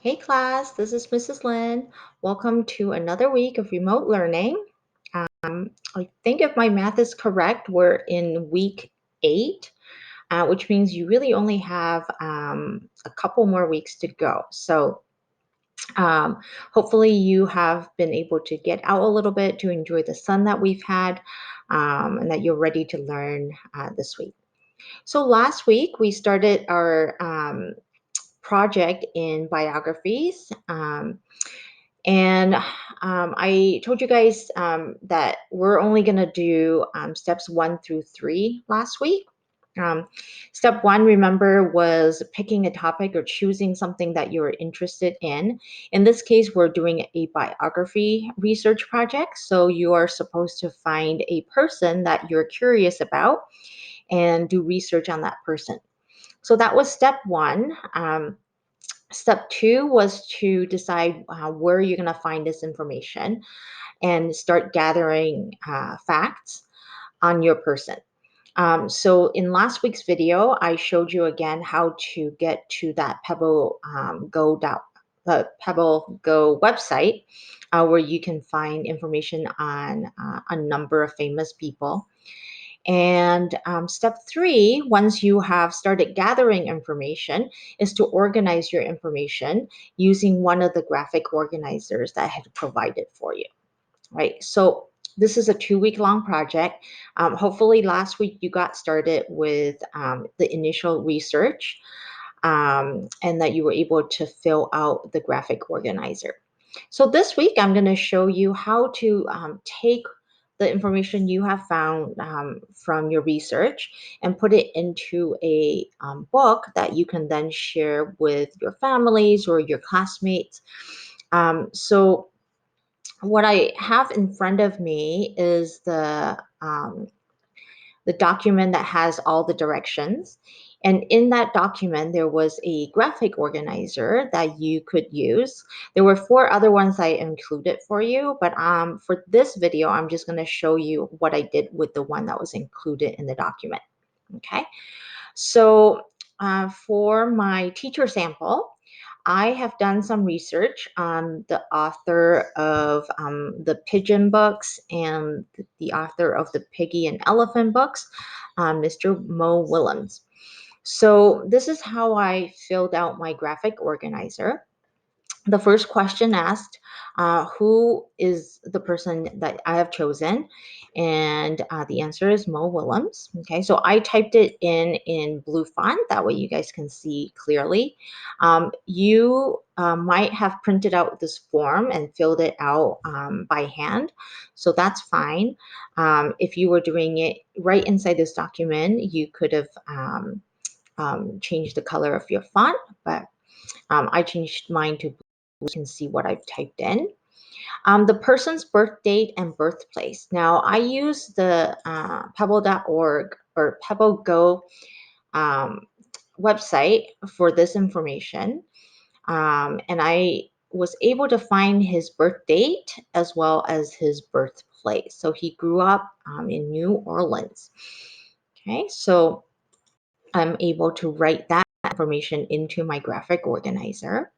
Hey class, this is Mrs. Lynn. Welcome to another week of remote learning. I think if my math is correct, we're in week 8, which means you really only have a couple more weeks to go. So um, hopefully you have been able to get out a little bit to enjoy the sun that we've had and that you're ready to learn this week. So last week we started our project in biographies. And I told you guys that we're only going to do steps 1 through 3 last week. Um, Step 1, remember, was picking a topic or choosing something that you're interested in. In this case, we're doing a biography research project. So you are supposed to find a person that you're curious about and do research on that person. So that was step 1. Step 2 was to decide where you're going to find this information and start gathering facts on your person. So in last week's video, I showed you again how to get to that Pebble Go website where you can find information on a number of famous people. And step 3, once you have started gathering information, is to organize your information using one of the graphic organizers that I had provided for you, right? So this is a 2-week long project. Hopefully last week you got started with the initial research and that you were able to fill out the graphic organizer. So this week I'm going to show you how to take the information you have found from your research and put it into a book that you can then share with your families or your classmates. So what I have in front of me is the document that has all the directions. And in that document, there was a graphic organizer that you could use. There were 4 other ones I included for you, but for this video, I'm just going to show you what I did with the one that was included in the document. Okay, so for my teacher sample, I have done some research on the author of the Pigeon books and the author of the Piggy and Elephant books, Mr. Mo Willems. So this is how I filled out my graphic organizer. The first question asked, who is the person that I have chosen? And the answer is Mo Willems. Okay, so I typed it in blue font. That way you guys can see clearly. You might have printed out this form and filled it out by hand. So that's fine. If you were doing it right inside this document, you could have changed the color of your font, but I changed mine to blue. You can see what I've typed in. The person's birth date and birthplace. Now, I use the pebble.org or Pebble Go website for this information. And I was able to find his birth date as well as his birthplace. So he grew up in New Orleans. Okay, so I'm able to write that information into my graphic organizer.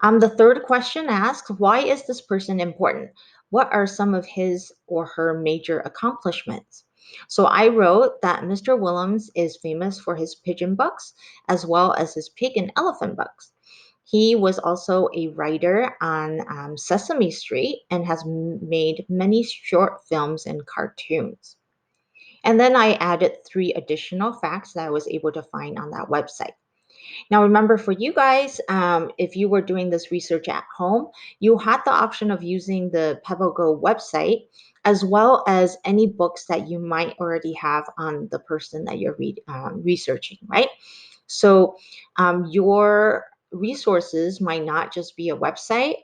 The third question asks, why is this person important? What are some of his or her major accomplishments? So I wrote that Mr. Willems is famous for his pigeon books as well as his pig and elephant books. He was also a writer on Sesame Street and has made many short films and cartoons. And then I added 3 additional facts that I was able to find on that website. Now, remember, for you guys, if you were doing this research at home, you had the option of using the PebbleGo website as well as any books that you might already have on the person that you're researching, right? So your resources might not just be a website.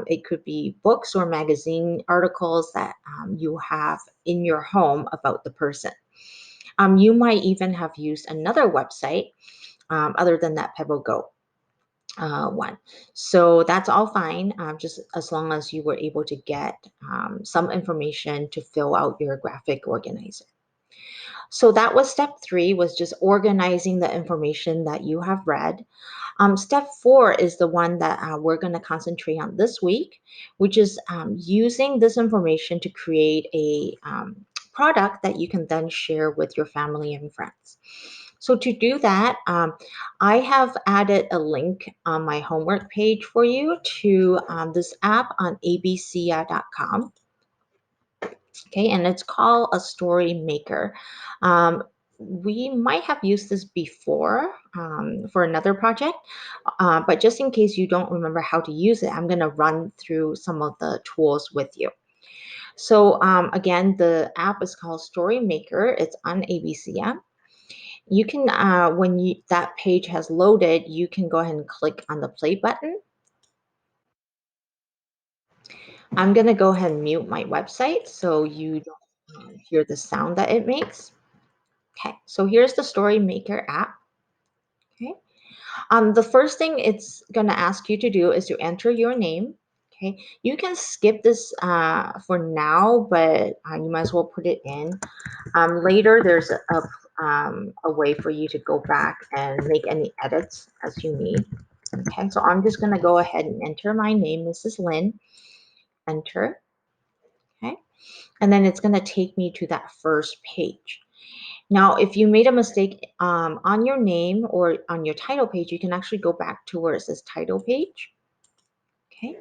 It could be books or magazine articles that you have in your home about the person. You might even have used another website other than that Pebble Go one. So that's all fine, just as long as you were able to get some information to fill out your graphic organizer. So that was step 3, was just organizing the information that you have read. Step 4 is the one that we're going to concentrate on this week, which is using this information to create a product that you can then share with your family and friends. So to do that, I have added a link on my homework page for you to this app on abcya.com. Okay, and it's called a Storymaker. We might have used this before for another project, but just in case you don't remember how to use it, I'm going to run through some of the tools with you. So again, the app is called Storymaker. It's on ABCYa. You can, when that page has loaded, you can go ahead and click on the play button. I'm going to go ahead and mute my website so you don't hear the sound that it makes. Okay, so here's the Storymaker app. Okay, the first thing it's going to ask you to do is to enter your name. Okay, you can skip this for now, but you might as well put it in. Later, there's a way for you to go back and make any edits as you need. Okay, so I'm just going to go ahead and enter my name, Mrs. Lynn. Enter. Okay, and then it's going to take me to that first page. Now, if you made a mistake on your name or on your title page, you can actually go back to where it says title page. Okay.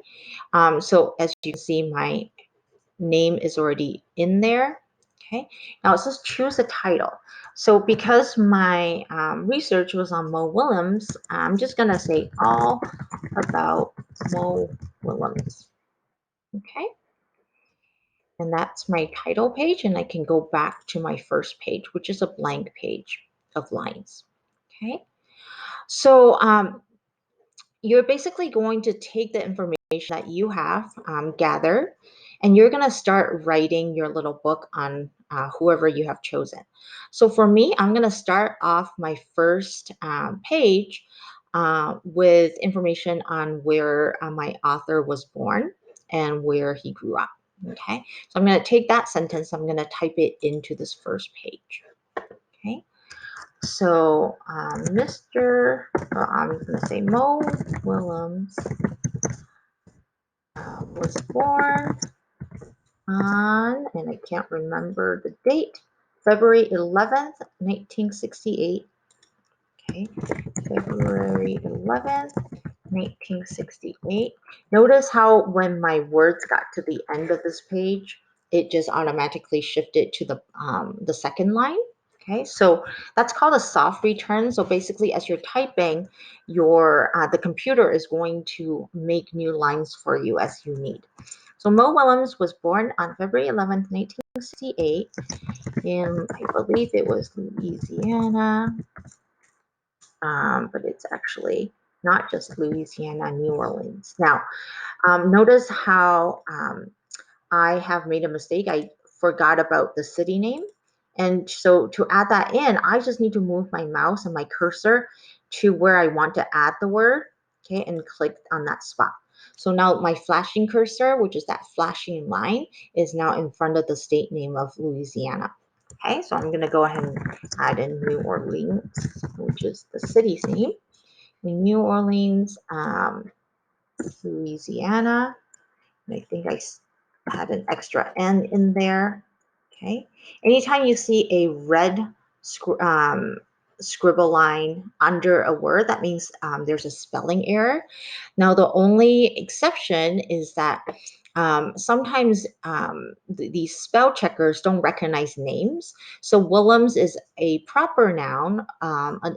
So as you can see, my name is already in there. Okay. Now it says choose a title. So because my research was on Mo Willems, I'm just going to say all about Mo Willems. Okay. And that's my title page, and I can go back to my first page, which is a blank page of lines. Okay, so you're basically going to take the information that you have gathered, and you're going to start writing your little book on whoever you have chosen. So for me, I'm going to start off my first page with information on where my author was born and where he grew up. Okay, so I'm going to take that sentence, I'm going to type it into this first page. Okay. So, I'm going to say Mo Willems was born on, and I can't remember the date, February 11th, 1968. Okay, February 11th, 1968. Notice how when my words got to the end of this page, it just automatically shifted to the second line. Okay, so that's called a soft return. So basically, as you're typing, the computer is going to make new lines for you as you need. So Mo Willems was born on February 11th, 1968, in, I believe it was Louisiana, but it's actually not just Louisiana, New Orleans. Now, notice how I have made a mistake. I forgot about the city name. And so to add that in, I just need to move my mouse and my cursor to where I want to add the word, okay, and click on that spot. So now my flashing cursor, which is that flashing line, is now in front of the state name of Louisiana. Okay, so I'm going to go ahead and add in New Orleans, which is the city's name. In New Orleans, Louisiana. And I think I had an extra N in there. Okay. Anytime you see a red scribble line under a word, that means there's a spelling error. Now, the only exception is that sometimes these spell checkers don't recognize names. So Willems is a proper noun,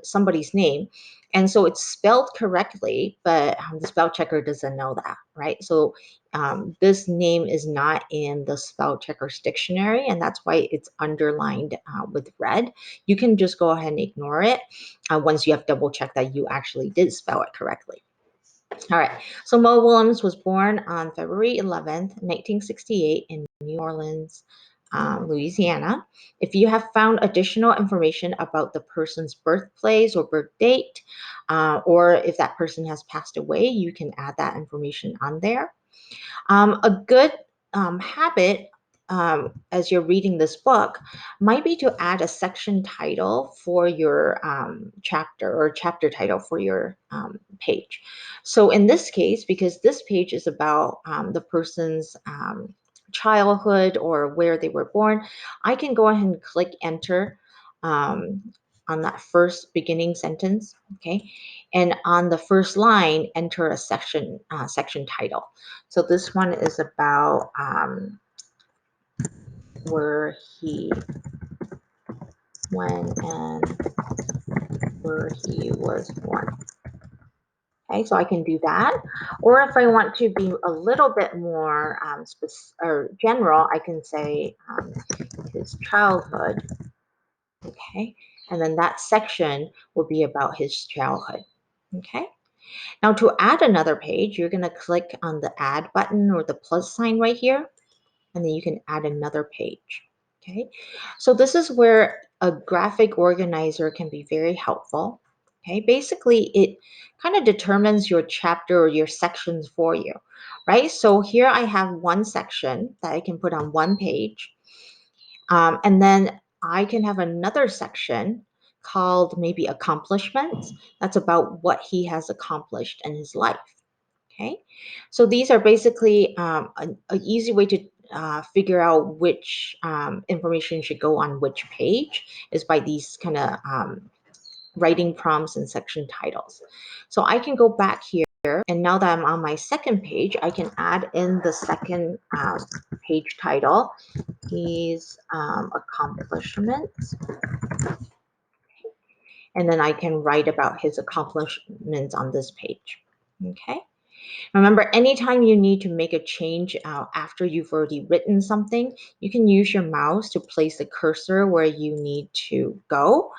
somebody's name. And so it's spelled correctly, but the spell checker doesn't know that, right? So this name is not in the spell checkers dictionary, and that's why it's underlined with red. You can just go ahead and ignore it once you have double checked that you actually did spell it correctly. All right, so Mo Willems was born on February 11th, 1968 in New Orleans, Louisiana. If you have found additional information about the person's birthplace or birth date, or if that person has passed away, you can add that information on there. A good habit as you're reading this book might be to add a section title for your chapter, or chapter title for your page. So in this case, because this page is about the person's childhood or where they were born, I can go ahead and click enter on that first beginning sentence, okay? And on the first line, enter a section title. So this one is about where he, when, and where he was born. Okay, so I can do that. Or if I want to be a little bit more or general, I can say his childhood. Okay, and then that section will be about his childhood. Okay. Now to add another page, you're going to click on the add button or the plus sign right here, and then you can add another page. Okay, so this is where a graphic organizer can be very helpful. Okay, basically it kind of determines your chapter or your sections for you, right? So here I have one section that I can put on one page, and then I can have another section called maybe accomplishments. That's about what he has accomplished in his life. Okay, so these are basically an easy way to figure out which information should go on which page is by these kind of writing prompts and section titles. So I can go back here, and now that I'm on my second page, I can add in the second page title, his accomplishments, and then I can write about his accomplishments on this page. Okay. Remember, anytime you need to make a change after you've already written something, you can use your mouse to place the cursor where you need to go.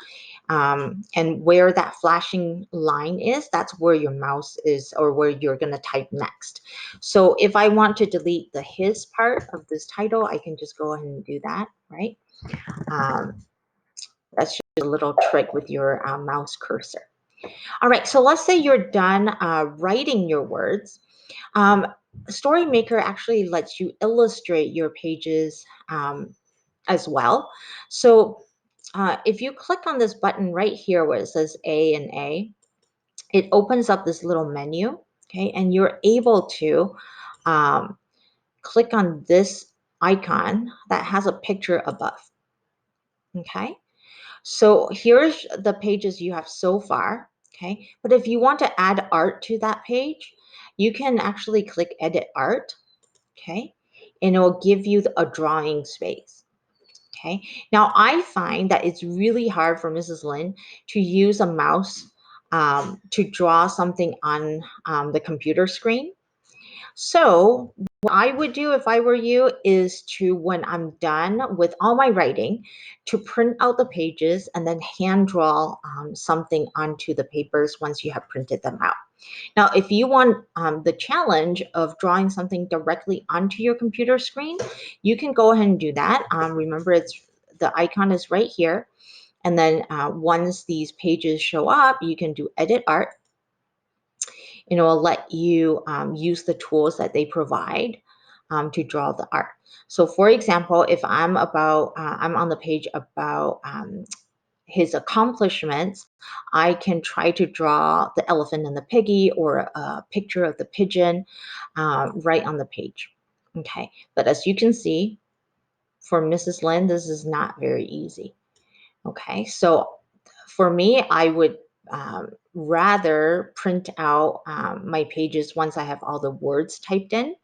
And where that flashing line is, that's where your mouse is, or where you're going to type next. So if I want to delete the his part of this title, I can just go ahead and do that, right? That's just a little trick with your mouse cursor. All right, so let's say you're done writing your words. Storymaker actually lets you illustrate your pages as well. So if you click on this button right here where it says A and A, it opens up this little menu, okay? And you're able to click on this icon that has a picture above, okay? So here's the pages you have so far, okay? But if you want to add art to that page, you can actually click Edit Art, okay? And it will give you a drawing space, okay? Now, I find that it's really hard for Mrs. Lin to use a mouse to draw something on the computer screen. So what I would do if I were you is to, when I'm done with all my writing, to print out the pages and then hand draw something onto the papers once you have printed them out. Now, if you want the challenge of drawing something directly onto your computer screen, you can go ahead and do that. Remember, the icon is right here. And then once these pages show up, you can do Edit Art. And it will let you use the tools that they provide to draw the art. So for example, if I'm on the page about his accomplishments, I can try to draw the elephant and the piggy, or a picture of the pigeon right on the page. Okay, but as you can see, for Mrs. Lin, this is not very easy. Okay, so for me, I would rather print out my pages once I have all the words typed in,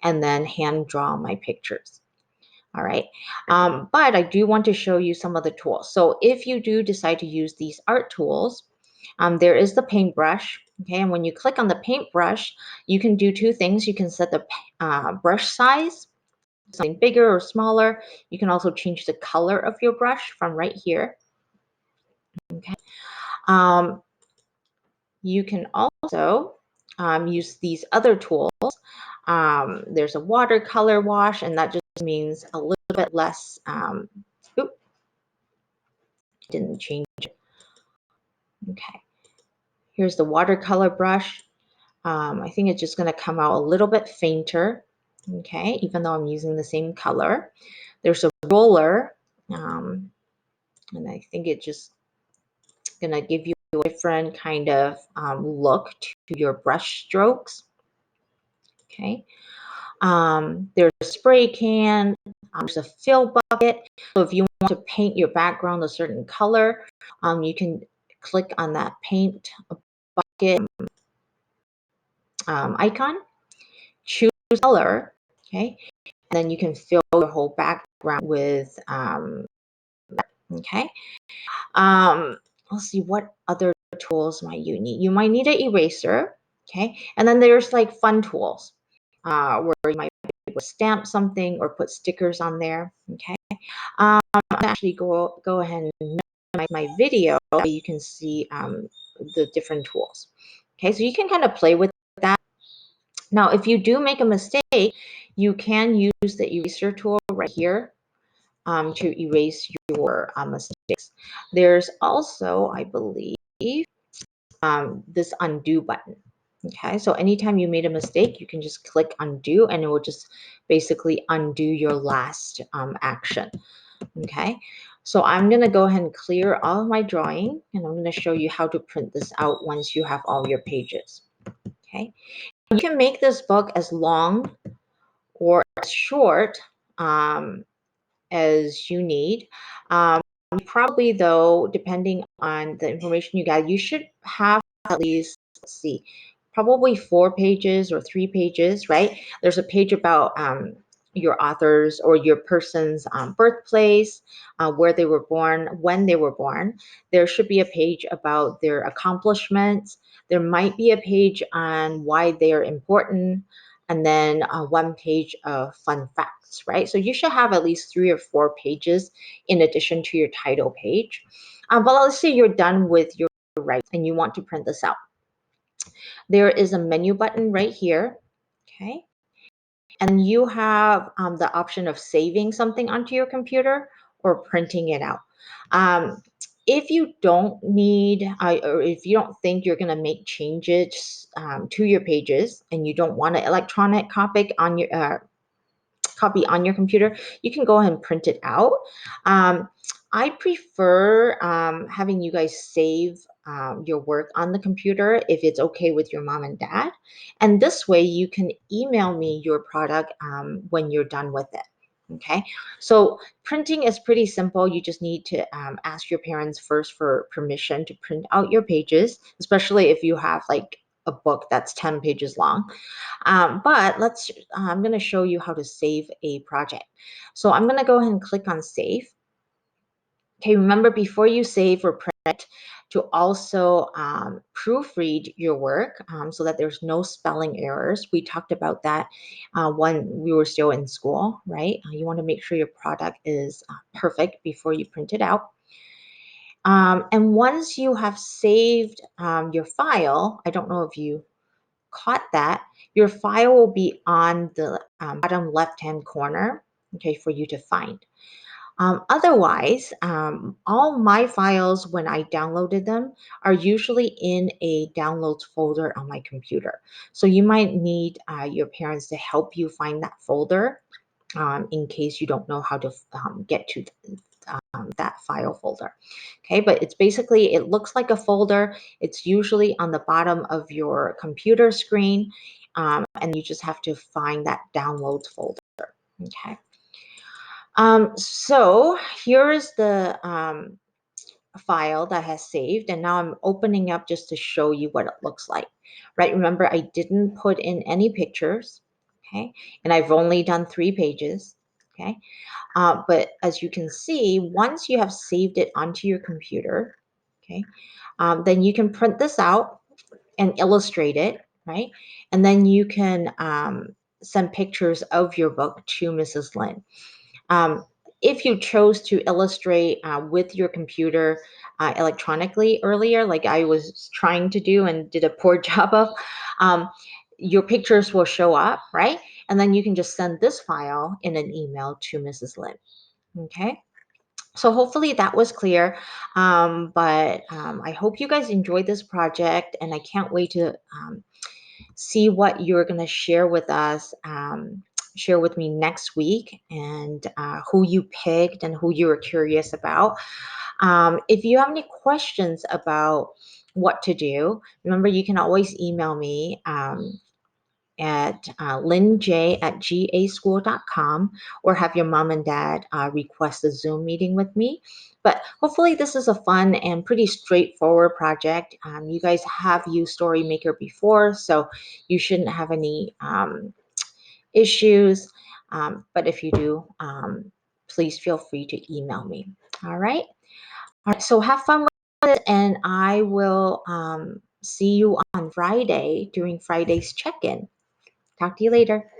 and then hand draw my pictures. All right, but I do want to show you some of the tools. So if you do decide to use these art tools, there is the paintbrush. Okay, and when you click on the paintbrush, you can do two things. You can set the brush size, something bigger or smaller. You can also change the color of your brush from right here. Okay. You can also use these other tools. There's a watercolor wash, and that just means a little bit less. Oop, didn't change it. Okay, here's the watercolor brush. I think it's just going to come out a little bit fainter. okay, even though I'm using the same color. There's a roller, and I think it just gonna give you a different kind of look to your brush strokes. Okay. There's a spray can. There's a fill bucket. So if you want to paint your background a certain color, you can click on that paint bucket icon, choose color, okay, and then you can fill the whole background with okay. Um, let's see, what other tools might you need? You might need an eraser, okay? And then there's like fun tools where you might be able to stamp something or put stickers on there, okay? I'm actually go ahead and minimize my video so you can see the different tools. Okay, so you can kind of play with that. Now, if you do make a mistake, you can use the eraser tool right here to erase your mistakes. There's also, I believe, this undo button. Okay, so anytime you made a mistake, you can just click undo and it will just basically undo your last action. Okay, so I'm going to go ahead and clear all of my drawing and I'm going to show you how to print this out once you have all your pages. Okay, you can make this book as long or as short as you need. Probably though, depending on the information you got, you should have at least, let's see, probably 4 pages or 3 pages, right? There's a page about your author's or your person's birthplace, where they were born, when they were born. There should be a page about their accomplishments. There might be a page on why they are important, and then 1 page of fun facts, right? So you should have at least 3 or 4 pages in addition to your title page. But let's say you're done with your writing and you want to print this out. There is a menu button right here, okay? And you have the option of saving something onto your computer or printing it out. If you don't need, or if you don't think you're going to make changes to your pages and you don't want an electronic copy on your computer, you can go ahead and print it out. I prefer having you guys save your work on the computer if it's okay with your mom and dad. And this way you can email me your product when you're done with it. Okay, so printing is pretty simple. You just need to ask your parents first for permission to print out your pages, especially if you have like a book that's 10 pages long. But I'm going to show you how to save a project. So I'm going to go ahead and click on save. Okay, remember before you save or print to also proofread your work so that there's no spelling errors. We talked about that when we were still in school, right? You want to make sure your product is perfect before you print it out. And once you have saved your file, I don't know if you caught that, your file will be on the bottom left-hand corner, okay, for you to find. Otherwise, all my files, when I downloaded them, are usually in a downloads folder on my computer. So you might need your parents to help you find that folder in case you don't know how to get to that file folder. Okay, but it's basically, it looks like a folder. It's usually on the bottom of your computer screen, and you just have to find that downloads folder. Okay. So here is the file that has saved, and now I'm opening up just to show you what it looks like. Right? Remember, I didn't put in any pictures. Okay, and I've only done 3 pages. Okay. But as you can see, once you have saved it onto your computer, okay, then you can print this out and illustrate it, right? And then you can send pictures of your book to Mrs. Lin. If you chose to illustrate with your computer electronically earlier, like I was trying to do and did a poor job of, your pictures will show up, right? And then you can just send this file in an email to Mrs. Lin. Okay. So hopefully that was clear. But I hope you guys enjoyed this project, and I can't wait to see what you're going to share with us. share with me next week and who you picked and who you were curious about. If you have any questions about what to do, remember you can always email me. At linj@gaschool.com, or have your mom and dad request a Zoom meeting with me. But hopefully, this is a fun and pretty straightforward project. You guys have used Storymaker before, so you shouldn't have any issues. But if you do, please feel free to email me. All right. All right. So have fun with it, and I will see you on Friday during Friday's check in. Talk to you later.